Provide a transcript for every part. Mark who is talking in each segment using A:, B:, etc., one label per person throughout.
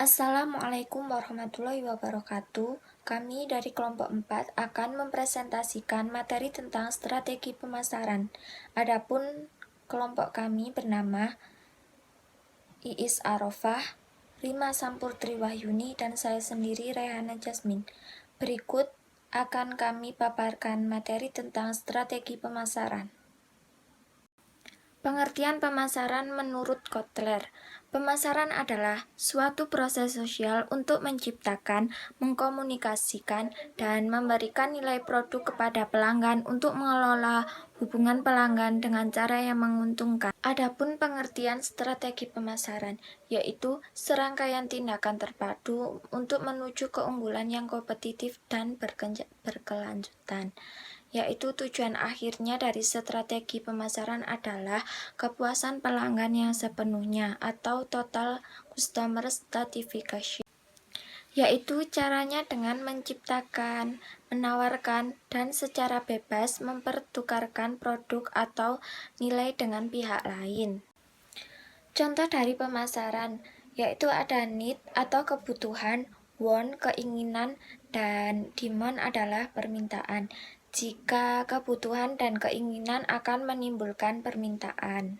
A: Assalamualaikum warahmatullahi wabarakatuh. Kami dari kelompok 4 akan mempresentasikan materi tentang strategi pemasaran. Adapun kelompok kami bernama Iis Arofah, Rima Sampurtri Wahyuni, dan saya sendiri Rehana Jasmine. Berikut akan kami paparkan materi tentang strategi pemasaran. Pengertian pemasaran menurut Kotler. Pemasaran adalah suatu proses sosial untuk menciptakan, mengkomunikasikan, dan memberikan nilai produk kepada pelanggan untuk mengelola hubungan pelanggan dengan cara yang menguntungkan. Adapun pengertian strategi pemasaran, yaitu serangkaian tindakan terpadu untuk menuju keunggulan yang kompetitif dan berkelanjutan. Yaitu tujuan akhirnya dari strategi pemasaran adalah kepuasan pelanggan yang sepenuhnya atau total customer satisfaction, yaitu caranya dengan menciptakan, menawarkan, dan secara bebas mempertukarkan produk atau nilai dengan pihak lain. Contoh dari pemasaran yaitu ada need atau kebutuhan, want keinginan, dan demand adalah permintaan. Jika kebutuhan dan keinginan akan menimbulkan permintaan.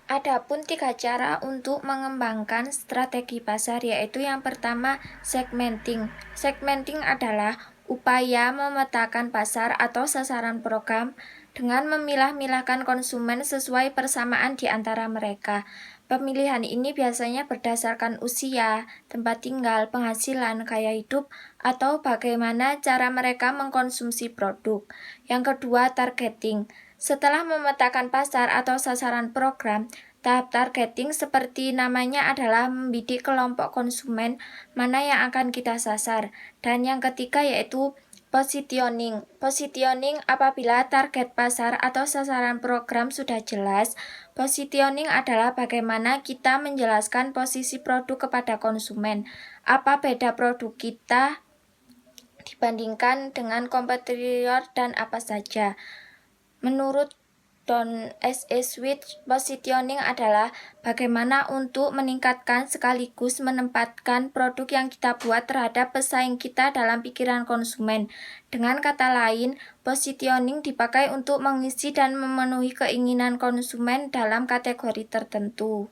A: Adapun 3 cara untuk mengembangkan strategi pasar, yaitu yang pertama segmenting. Segmenting adalah upaya memetakan pasar atau sasaran program dengan memilah-milahkan konsumen sesuai persamaan di antara mereka. Pemilihan ini biasanya berdasarkan usia, tempat tinggal, penghasilan, gaya hidup, atau bagaimana cara mereka mengkonsumsi produk. Yang kedua, targeting. Setelah memetakan pasar atau sasaran program, tahap targeting seperti namanya adalah membidik kelompok konsumen mana yang akan kita sasar. Dan yang ketiga yaitu positioning. Positioning apabila target pasar atau sasaran program sudah jelas. Positioning adalah bagaimana kita menjelaskan posisi produk kepada konsumen. Apa beda produk kita dibandingkan dengan kompetitor dan apa saja. Menurut Don S.E. Switch, positioning adalah bagaimana untuk meningkatkan sekaligus menempatkan produk yang kita buat terhadap pesaing kita dalam pikiran konsumen. Dengan kata lain, positioning dipakai untuk mengisi dan memenuhi keinginan konsumen dalam kategori tertentu.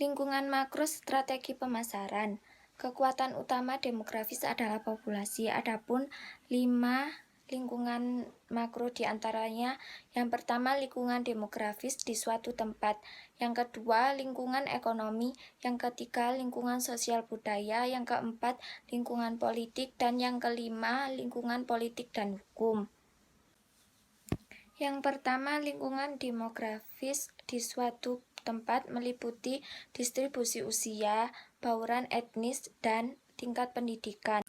A: Lingkungan makro strategi pemasaran. Kekuatan utama demografis adalah populasi. Adapun 5 lingkungan makro diantaranya, yang pertama lingkungan demografis di suatu tempat, yang kedua lingkungan ekonomi, yang ketiga lingkungan sosial budaya, yang keempat lingkungan politik, dan yang kelima lingkungan politik dan hukum. Yang pertama lingkungan demografis di suatu tempat meliputi distribusi usia, bauran etnis, dan tingkat pendidikan.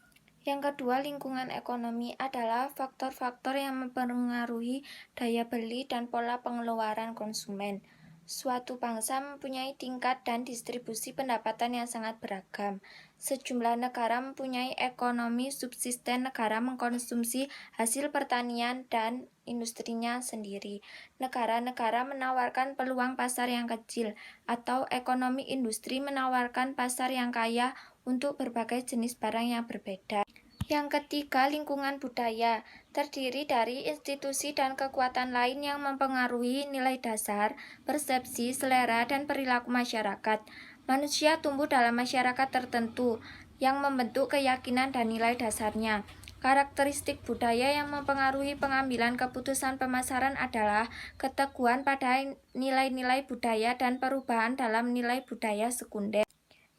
A: Yang kedua, lingkungan ekonomi adalah faktor-faktor yang mempengaruhi daya beli dan pola pengeluaran konsumen. Suatu bangsa mempunyai tingkat dan distribusi pendapatan yang sangat beragam. Sejumlah negara mempunyai ekonomi subsisten, negara mengkonsumsi hasil pertanian dan industrinya sendiri. Negara-negara menawarkan peluang pasar yang kecil, atau ekonomi industri menawarkan pasar yang kaya untuk berbagai jenis barang yang berbeda. Yang ketiga, lingkungan budaya terdiri dari institusi dan kekuatan lain yang mempengaruhi nilai dasar, persepsi, selera, dan perilaku masyarakat. Manusia tumbuh dalam masyarakat tertentu yang membentuk keyakinan dan nilai dasarnya. Karakteristik budaya yang mempengaruhi pengambilan keputusan pemasaran adalah keteguhan pada nilai-nilai budaya dan perubahan dalam nilai budaya sekunder.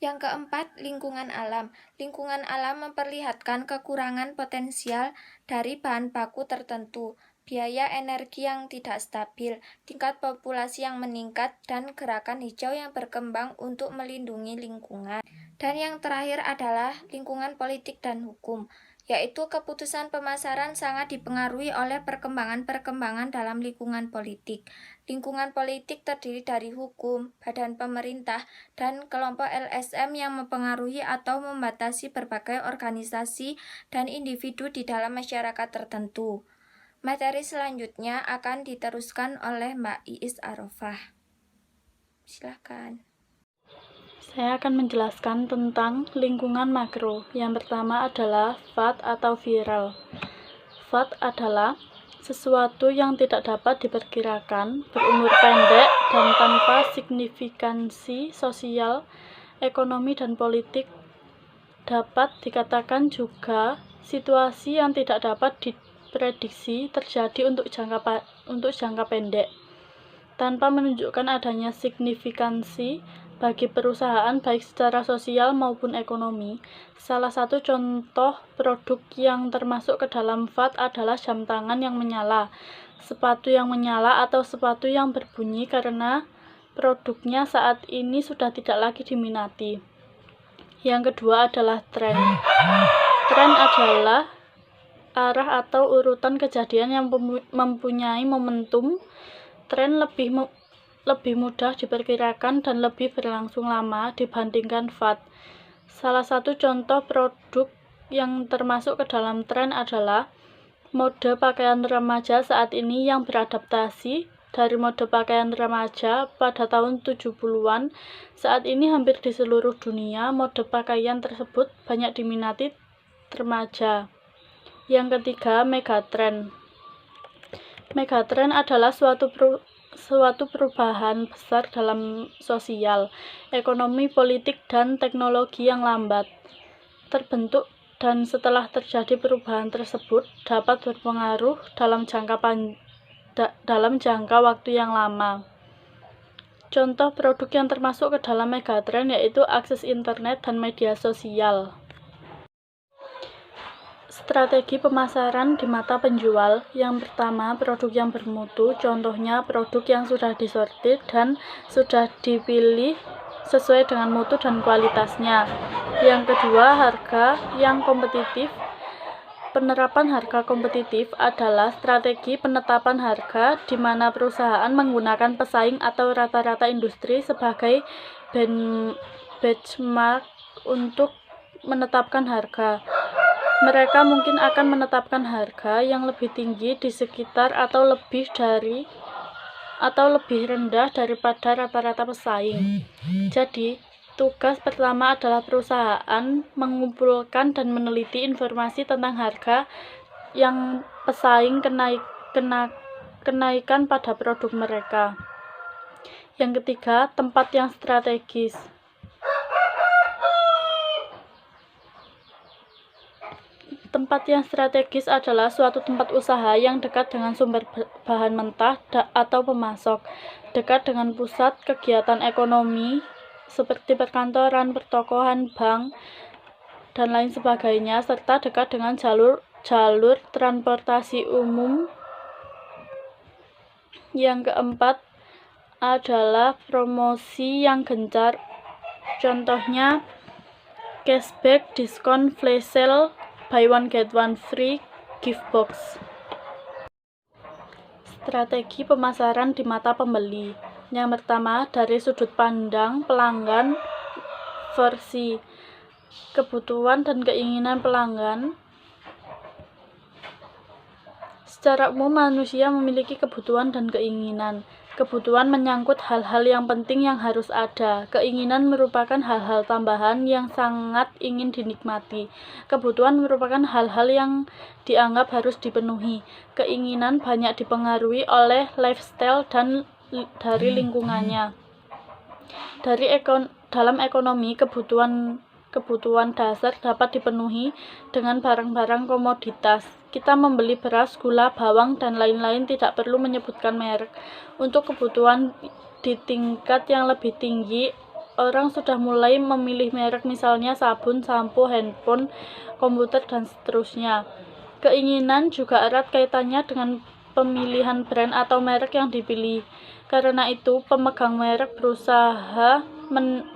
A: Yang keempat, lingkungan alam. Lingkungan alam memperlihatkan kekurangan potensial dari bahan baku tertentu, biaya energi yang tidak stabil, tingkat populasi yang meningkat, dan gerakan hijau yang berkembang untuk melindungi lingkungan. Dan yang terakhir adalah lingkungan politik dan hukum, yaitu keputusan pemasaran sangat dipengaruhi oleh perkembangan-perkembangan dalam lingkungan politik. Lingkungan politik terdiri dari hukum, badan pemerintah, dan kelompok LSM yang mempengaruhi atau membatasi berbagai organisasi dan individu di dalam masyarakat tertentu. Materi selanjutnya akan diteruskan oleh Mbak Iis Arofah. Silakan.
B: Saya akan menjelaskan tentang lingkungan makro. Yang pertama adalah FAD atau viral. FAD adalah sesuatu yang tidak dapat diperkirakan, berumur pendek, dan tanpa signifikansi sosial, ekonomi, dan politik. Dapat dikatakan juga situasi yang tidak dapat diprediksi terjadi untuk jangka pendek, tanpa menunjukkan adanya signifikansi bagi perusahaan baik secara sosial maupun ekonomi. Salah satu contoh produk yang termasuk ke dalam FAD adalah jam tangan yang menyala, sepatu yang menyala, atau sepatu yang berbunyi karena produknya saat ini sudah tidak lagi diminati. Yang kedua adalah tren. Tren adalah arah atau urutan kejadian yang mempunyai momentum. Tren lebih mudah diperkirakan dan lebih berlangsung lama dibandingkan FAD. Salah satu contoh produk yang termasuk ke dalam tren adalah mode pakaian remaja saat ini yang beradaptasi dari mode pakaian remaja pada tahun 70-an. Saat ini hampir di seluruh dunia mode pakaian tersebut banyak diminati remaja. Yang ketiga, megatrend. Megatrend adalah suatu perubahan besar dalam sosial, ekonomi, politik, dan teknologi yang lambat terbentuk, dan setelah terjadi perubahan tersebut dapat berpengaruh dalam jangka waktu yang lama. Contoh produk yang termasuk ke dalam megatrend yaitu akses internet dan media sosial. Strategi pemasaran di mata penjual. Yang pertama, produk yang bermutu, contohnya produk yang sudah disortir dan sudah dipilih sesuai dengan mutu dan kualitasnya. Yang kedua, harga yang kompetitif. Penerapan harga kompetitif adalah strategi penetapan harga di mana perusahaan menggunakan pesaing atau rata-rata industri sebagai benchmark untuk menetapkan harga. Mereka mungkin akan menetapkan harga yang lebih tinggi di sekitar atau lebih rendah daripada rata-rata pesaing. Jadi, tugas pertama adalah perusahaan mengumpulkan dan meneliti informasi tentang harga yang pesaing kenaikan pada produk mereka. Yang ketiga, tempat yang strategis. Tempat yang strategis adalah suatu tempat usaha yang dekat dengan sumber bahan mentah atau pemasok, dekat dengan pusat kegiatan ekonomi seperti perkantoran, pertokohan, bank, dan lain sebagainya, serta dekat dengan jalur transportasi umum. Yang keempat adalah promosi yang gencar, contohnya cashback, diskon, flash sale, buy one get one free, gift box. Strategi pemasaran di mata pembeli. Yang pertama, dari sudut pandang pelanggan versi kebutuhan dan keinginan pelanggan. Secara umum, manusia memiliki kebutuhan dan keinginan. Kebutuhan menyangkut hal-hal yang penting yang harus ada. Keinginan merupakan hal-hal tambahan yang sangat ingin dinikmati. Kebutuhan merupakan hal-hal yang dianggap harus dipenuhi. Keinginan banyak dipengaruhi oleh lifestyle dan dari lingkungannya. Dalam ekonomi, kebutuhan dasar dapat dipenuhi dengan barang-barang komoditas. Kita membeli beras, gula, bawang, dan lain-lain, tidak perlu menyebutkan merek. Untuk kebutuhan di tingkat yang lebih tinggi, orang sudah mulai memilih merek, misalnya sabun, sampo, handphone, komputer, dan seterusnya. Keinginan juga erat kaitannya dengan pemilihan brand atau merek yang dipilih. Karena itu, pemegang merek berusaha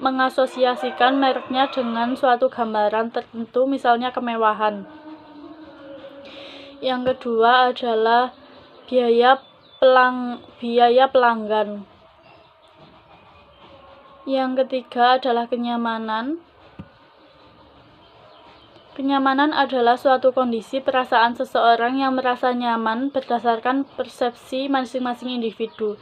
B: mengasosiasikan mereknya dengan suatu gambaran tertentu, misalnya kemewahan. Yang kedua adalah biaya pelanggan. Yang ketiga adalah kenyamanan. Kenyamanan adalah suatu kondisi perasaan seseorang yang merasa nyaman berdasarkan persepsi masing-masing individu.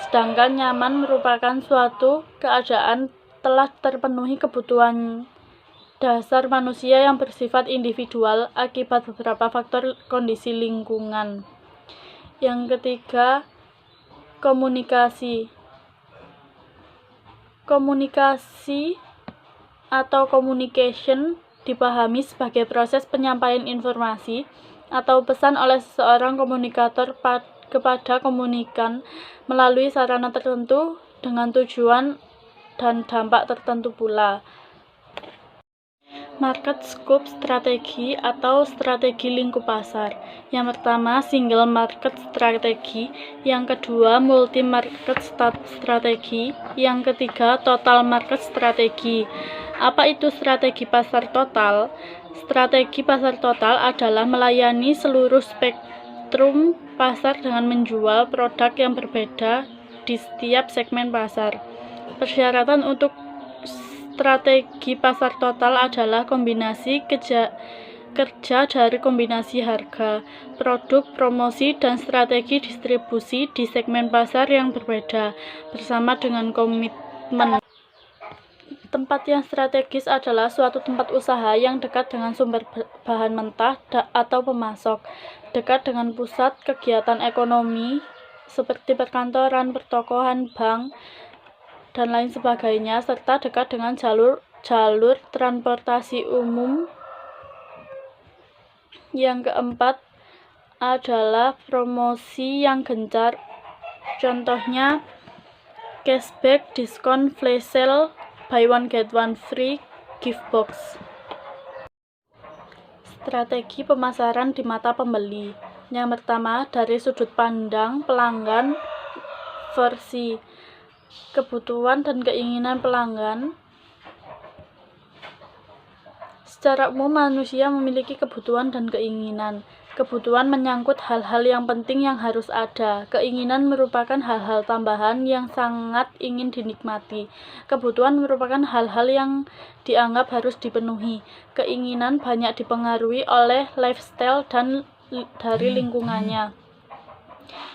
B: Sedangkan nyaman merupakan suatu keadaan telah terpenuhi kebutuhan dasar manusia yang bersifat individual akibat beberapa faktor kondisi lingkungan. Yang ketiga, komunikasi. Komunikasi atau communication dipahami sebagai proses penyampaian informasi atau pesan oleh seorang komunikator kepada komunikan melalui sarana tertentu dengan tujuan dan dampak tertentu pula. Market scope strategi atau strategi lingkup pasar. Yang pertama, single market strategi. Yang kedua, multi market strategi. Yang ketiga, total market strategi. Apa itu strategi pasar total? Strategi pasar total adalah melayani seluruh spektrum pasar dengan menjual produk yang berbeda di setiap segmen pasar. Persyaratan untuk strategi pasar total adalah kombinasi kerja dari kombinasi harga, produk, promosi, dan strategi distribusi di segmen pasar yang berbeda, bersama dengan komitmen. Tempat yang strategis adalah suatu tempat usaha yang dekat dengan sumber bahan mentah atau pemasok, dekat dengan pusat kegiatan ekonomi seperti perkantoran, pertokohan, bank, dan lain sebagainya, serta dekat dengan jalur transportasi umum. Yang keempat adalah promosi yang gencar, contohnya cashback, diskon, flash sale, buy one get one free, gift box. Strategi pemasaran di mata pembeli. Yang pertama, dari sudut pandang pelanggan versi kebutuhan dan keinginan pelanggan. Secara umum, manusia memiliki kebutuhan dan keinginan. Kebutuhan menyangkut hal-hal yang penting yang harus ada. Keinginan merupakan hal-hal tambahan yang sangat ingin dinikmati. Kebutuhan merupakan hal-hal yang dianggap harus dipenuhi. Keinginan banyak dipengaruhi oleh lifestyle dan dari lingkungannya.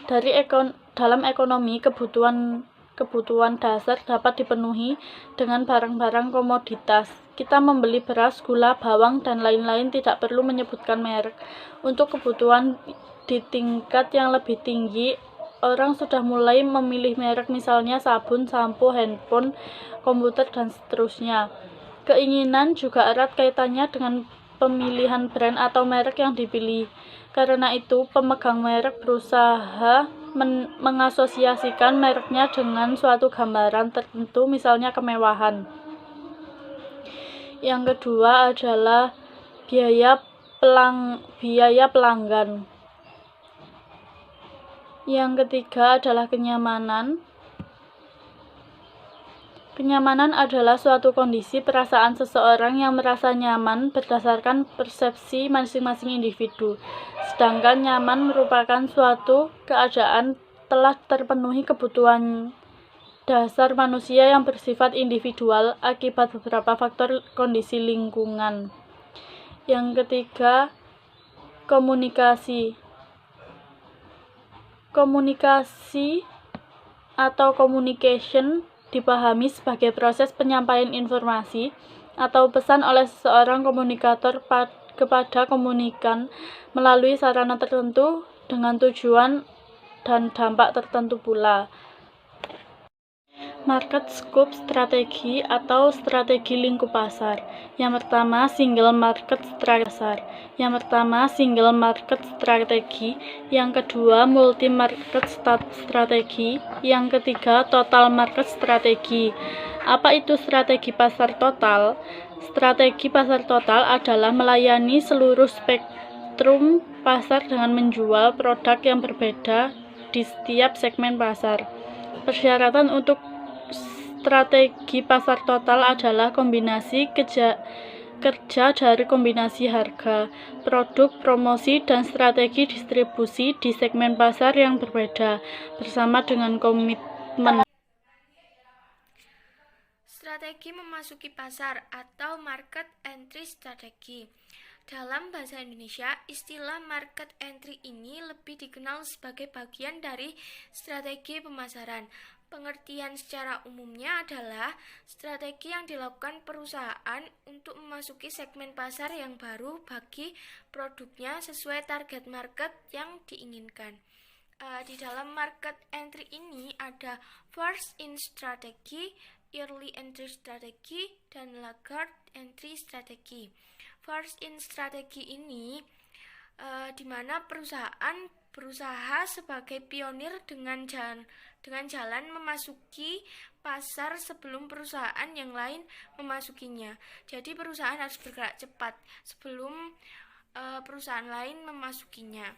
B: Dalam ekonomi, kebutuhan dasar dapat dipenuhi dengan barang-barang komoditas. Kita membeli beras, gula, bawang, dan lain-lain, tidak perlu menyebutkan merek. Untuk kebutuhan di tingkat yang lebih tinggi, orang sudah mulai memilih merek, misalnya sabun, sampo, handphone, komputer, dan seterusnya. Keinginan juga erat kaitannya dengan pemilihan brand atau merek yang dipilih. Karena itu, pemegang merek berusaha mengasosiasikan mereknya dengan suatu gambaran tertentu, misalnya kemewahan. Yang kedua adalah biaya pelanggan. Yang ketiga adalah kenyamanan. Kenyamanan adalah suatu kondisi perasaan seseorang yang merasa nyaman berdasarkan persepsi masing-masing individu. Sedangkan nyaman merupakan suatu keadaan telah terpenuhi kebutuhan dasar manusia yang bersifat individual akibat beberapa faktor kondisi lingkungan. Yang ketiga, komunikasi. Komunikasi atau communication dipahami sebagai proses penyampaian informasi atau pesan oleh seorang komunikator kepada komunikan melalui sarana tertentu dengan tujuan dan dampak tertentu pula. Market scope strategi atau strategi lingkup pasar. Yang pertama, single market strategi. Yang pertama, single market strategi. Yang kedua, multi market strategi. Yang ketiga, total market strategi. Apa itu strategi pasar total? Strategi pasar total adalah melayani seluruh spektrum pasar dengan menjual produk yang berbeda di setiap segmen pasar. Persyaratan untuk strategi pasar total adalah kombinasi kerja dari kombinasi harga, produk, promosi, dan strategi distribusi di segmen pasar yang berbeda, bersama dengan komitmen.
A: Strategi memasuki pasar atau market entry strategi. Dalam bahasa Indonesia, istilah market entry ini lebih dikenal sebagai bagian dari strategi pemasaran. Pengertian secara umumnya adalah strategi yang dilakukan perusahaan untuk memasuki segmen pasar yang baru bagi produknya sesuai target market yang diinginkan. Di dalam market entry ini ada first in strategy, early entry strategy, dan laggard entry strategy. First in strategy ini di mana perusahaan berusaha sebagai pionir dengan jalan memasuki pasar sebelum perusahaan yang lain memasukinya. Jadi perusahaan harus bergerak cepat sebelum perusahaan lain memasukinya.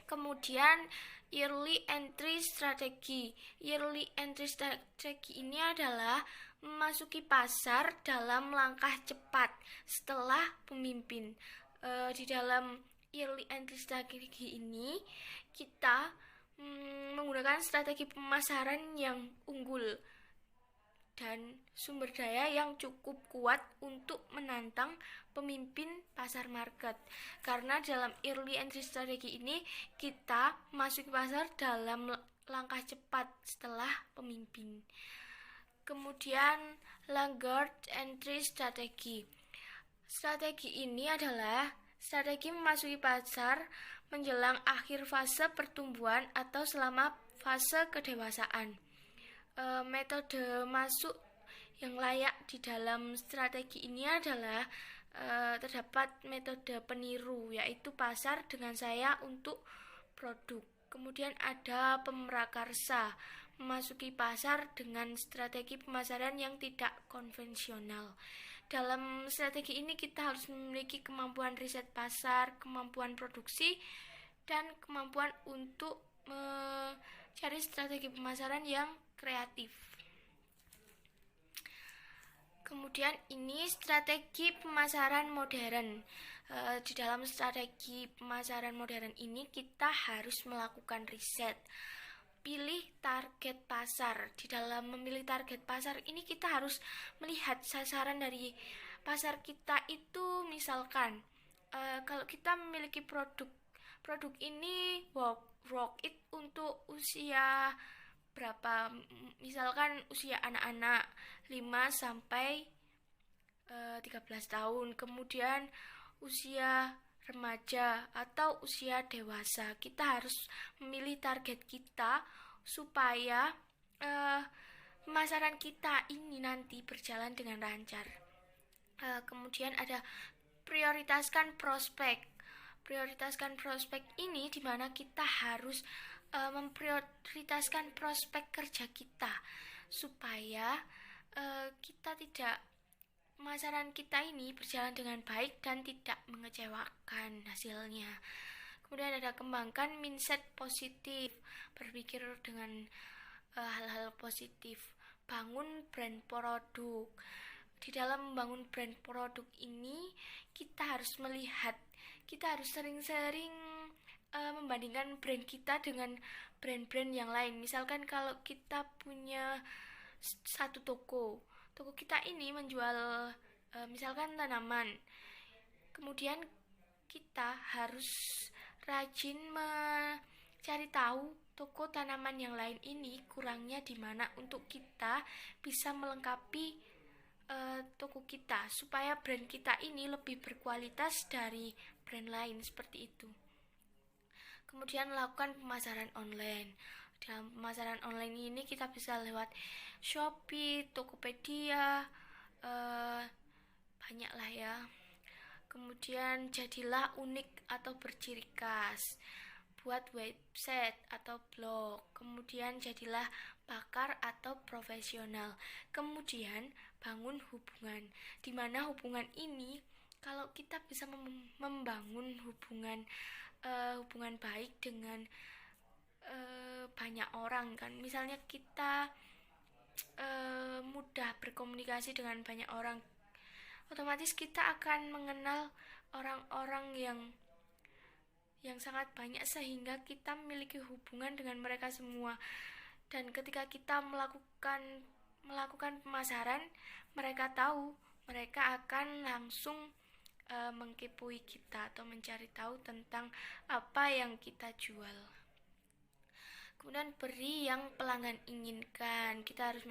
A: Kemudian early entry strategy. Early entry strategy ini adalah memasuki pasar dalam langkah cepat setelah pemimpin. Di dalam early entry strategi ini kita menggunakan strategi pemasaran yang unggul dan sumber daya yang cukup kuat untuk menantang pemimpin pasar market. Karena dalam early entry strategi ini kita masuk pasar dalam langkah cepat setelah pemimpin. Kemudian laggard entry strategi. Strategi ini adalah strategi memasuki pasar menjelang akhir fase pertumbuhan atau selama fase kedewasaan. Metode masuk yang layak di dalam strategi ini adalah terdapat metode peniru, yaitu pasar dengan saya untuk produk. Kemudian ada pemrakarsa, memasuki pasar dengan strategi pemasaran yang tidak konvensional. Dalam strategi ini kita harus memiliki kemampuan riset pasar, kemampuan produksi, dan kemampuan untuk mencari strategi pemasaran yang kreatif. Kemudian ini strategi pemasaran modern. Di dalam strategi pemasaran modern ini kita harus melakukan riset. Pilih target pasar. Di dalam memilih target pasar ini kita harus melihat sasaran dari pasar kita itu. Misalkan kalau kita memiliki produk ini work it untuk usia berapa, misalkan usia anak-anak 5 sampai 13 tahun, kemudian usia remaja atau usia dewasa. Kita harus memilih target kita supaya pemasaran kita ini nanti berjalan dengan lancar. Kemudian ada prioritaskan prospek. Prioritaskan prospek ini di mana kita harus memprioritaskan prospek kerja kita supaya pemasaran kita ini berjalan dengan baik dan tidak mengecewakan hasilnya. Kemudian ada kembangkan mindset positif, berpikir dengan hal-hal positif, bangun brand produk. Di dalam membangun brand produk ini kita harus sering-sering membandingkan brand kita dengan brand-brand yang lain. Misalkan kalau kita punya satu toko kita ini menjual misalkan tanaman, kemudian kita harus rajin mencari tahu toko tanaman yang lain ini kurangnya di mana untuk kita bisa melengkapi toko kita supaya brand kita ini lebih berkualitas dari brand lain, seperti itu. Kemudian lakukan pemasaran online. Dalam pemasaran online ini kita bisa lewat Shopee, Tokopedia, banyak lah ya. Kemudian jadilah unik atau berciri khas. Buat website atau blog. Kemudian jadilah pakar atau profesional. Kemudian bangun hubungan. Di mana hubungan ini kalau kita bisa membangun hubungan baik dengan banyak orang kan, misalnya kita mudah berkomunikasi dengan banyak orang, otomatis kita akan mengenal orang-orang yang sangat banyak sehingga kita memiliki hubungan dengan mereka semua. Dan ketika kita melakukan pemasaran, mereka tahu, mereka akan langsung mengkepoui kita atau mencari tahu tentang apa yang kita jual. Kemudian beri yang pelanggan inginkan. Kita harus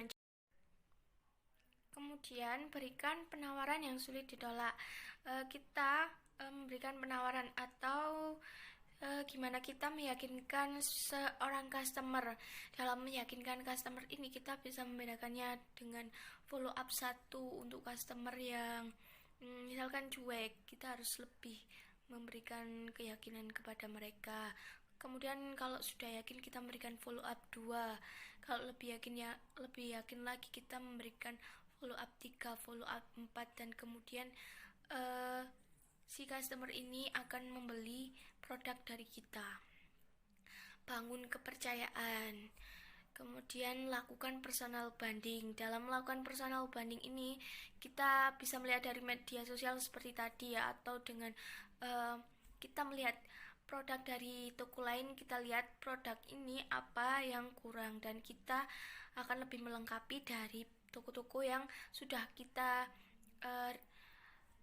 A: kemudian berikan penawaran yang sulit ditolak. Kita memberikan penawaran atau gimana kita meyakinkan seorang customer. Dalam meyakinkan customer ini kita bisa membedakannya dengan follow up 1 untuk customer yang misalkan cuek. Kita harus lebih memberikan keyakinan kepada mereka. Kemudian kalau sudah yakin kita memberikan follow up 2. Kalau lebih yakin lagi kita memberikan follow up 3, follow up 4, dan kemudian si customer ini akan membeli produk dari kita. Bangun kepercayaan. Kemudian lakukan personal banding. Dalam melakukan personal banding ini kita bisa melihat dari media sosial seperti tadi ya, atau dengan kita melihat produk dari toko lain, kita lihat produk ini apa yang kurang dan kita akan lebih melengkapi dari toko-toko yang sudah kita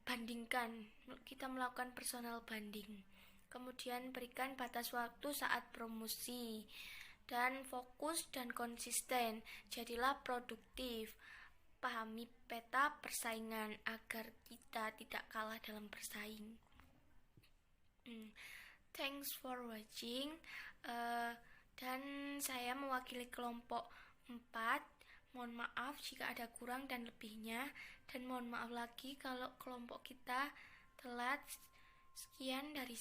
A: bandingkan. Kita melakukan personal banding. Kemudian berikan batas waktu saat promosi dan fokus dan konsisten. Jadilah produktif. Pahami peta persaingan agar kita tidak kalah dalam bersaing. Thanks for watching. Dan saya mewakili kelompok 4. Mohon maaf jika ada kurang dan lebihnya, dan mohon maaf lagi kalau kelompok kita telat. Sekian dari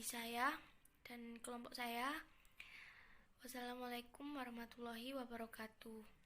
A: saya dan kelompok saya. Wassalamualaikum warahmatullahi wabarakatuh.